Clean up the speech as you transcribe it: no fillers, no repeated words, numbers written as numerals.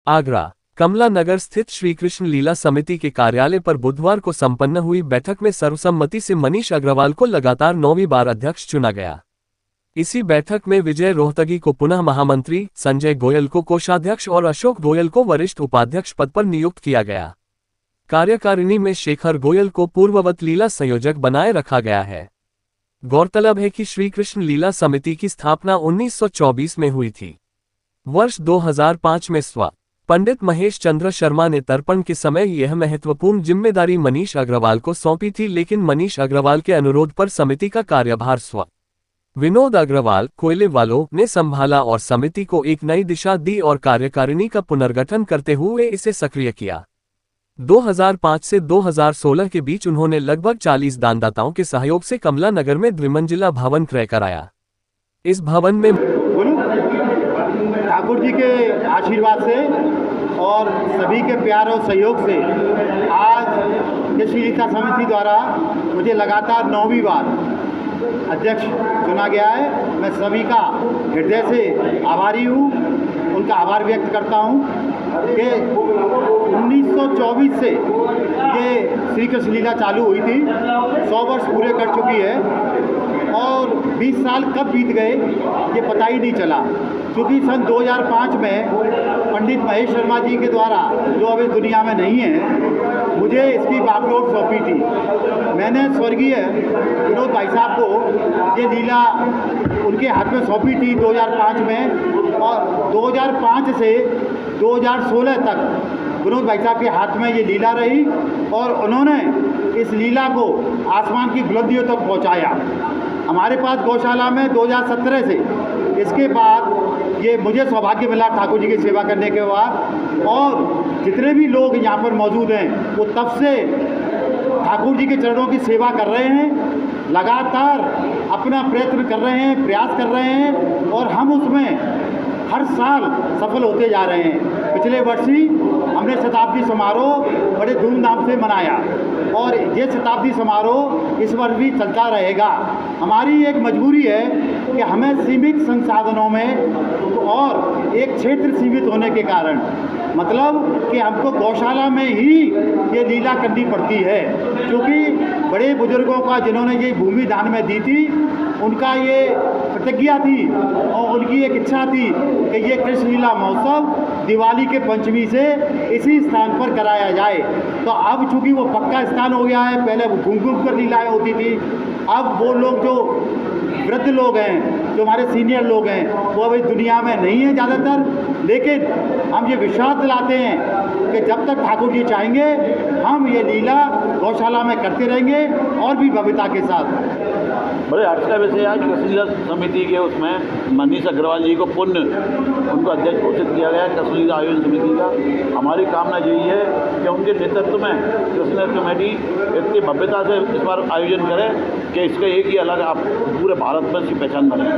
आगरा कमला नगर स्थित श्री कृष्ण लीला समिति के कार्यालय पर बुधवार को संपन्न हुई बैठक में सर्वसम्मति से मनीष अग्रवाल को लगातार 9वीं बार अध्यक्ष चुना गया। इसी बैठक में विजय रोहतगी को पुनः महामंत्री, संजय गोयल को कोषाध्यक्ष और अशोक गोयल को वरिष्ठ उपाध्यक्ष पद पर नियुक्त किया गया। कार्यकारिणी में शेखर गोयल को पूर्ववत लीला संयोजक बनाए रखा गया है। गौरतलब है कि श्री कृष्ण लीला समिति की स्थापना 1924 में हुई थी। वर्ष 2005 में स्व पंडित महेश चंद्र शर्मा ने तर्पण के समय यह महत्वपूर्ण जिम्मेदारी मनीष अग्रवाल को सौंपी थी, लेकिन मनीष अग्रवाल के अनुरोध पर समिति का कार्यभार स्व विनोद अग्रवाल कोयले वालों ने संभाला और समिति को एक नई दिशा दी और कार्यकारिणी का पुनर्गठन करते हुए इसे सक्रिय किया। 2005 से 2016 के बीच उन्होंने लगभग 40 दानदाताओं के सहयोग से कमला नगर में द्विमंजिला भवन क्रय कराया। इस भवन में ठाकुर जी के आशीर्वाद से और सभी के प्यार और सहयोग से आज कृष्ण लीला समिति द्वारा मुझे लगातार 9वीं बार अध्यक्ष चुना गया है। मैं सभी का हृदय से आभारी हूँ, उनका आभार व्यक्त करता हूँ कि 1924 से ये श्री कृष्ण लीला चालू हुई थी, 100 वर्ष पूरे कर चुकी है और 20 साल कब बीत गए ये पता ही नहीं चला, क्योंकि सन 2005 में पंडित महेश शर्मा जी के द्वारा, जो अब इस दुनिया में नहीं है, मुझे इसकी बागडोर सौंपी थी। मैंने स्वर्गीय विनोद भाई साहब को ये लीला उनके हाथ में सौंपी थी 2005 में, और 2005 से 2016 तक विनोद भाई साहब के हाथ में ये लीला रही और उन्होंने इस लीला को आसमान की बुलंदियों तक पहुंचाया। हमारे पास गौशाला में 2017 से इसके बाद ये मुझे सौभाग्य मिला ठाकुर जी की सेवा करने के बाद, और जितने भी लोग यहाँ पर मौजूद हैं वो तब से ठाकुर जी के चरणों की सेवा कर रहे हैं, लगातार अपना प्रयत्न कर रहे हैं, प्रयास कर रहे हैं और हम उसमें हर साल सफल होते जा रहे हैं। पिछले वर्ष ही हमने शताब्दी समारोह बड़े धूमधाम से मनाया और ये शताब्दी समारोह इस वर्ष भी चलता रहेगा। हमारी एक मजबूरी है कि हमें सीमित संसाधनों में और एक क्षेत्र सीमित होने के कारण, मतलब कि हमको गौशाला में ही ये लीला करनी पड़ती है, क्योंकि बड़े बुजुर्गों का जिन्होंने ये भूमि दान में दी थी, उनका ये प्रतिज्ञा थी और उनकी एक इच्छा थी कि ये कृष्ण लीला महोत्सव दिवाली के पंचमी से इसी स्थान पर कराया जाए। तो अब चूँकि वो पक्का स्थान हो गया है, पहले वो घूम घूम कर लीलाएँ होती थी, अब वो लोग जो वृद्ध लोग हैं, जो हमारे सीनियर लोग हैं, वो अभी दुनिया में नहीं है ज़्यादातर, लेकिन हम ये विश्वास दिलाते हैं कि जब तक ठाकुर जी चाहेंगे हम ये लीला गौशाला में करते रहेंगे और भी भव्यता के साथ। बड़े हर्ष का विषय आज कृष्ण लीला समिति के उसमें मनीष अग्रवाल जी को पुनः उनको अध्यक्ष घोषित किया गया कृष्ण लीला आयोजन समिति का। हमारी कामना यही है कि उनके नेतृत्व में कृष्ण कमेटी इतनी भव्यता से इस बार आयोजन करे कि इसका एक ही अलग आप पूरे भारत में इसकी पहचान बने।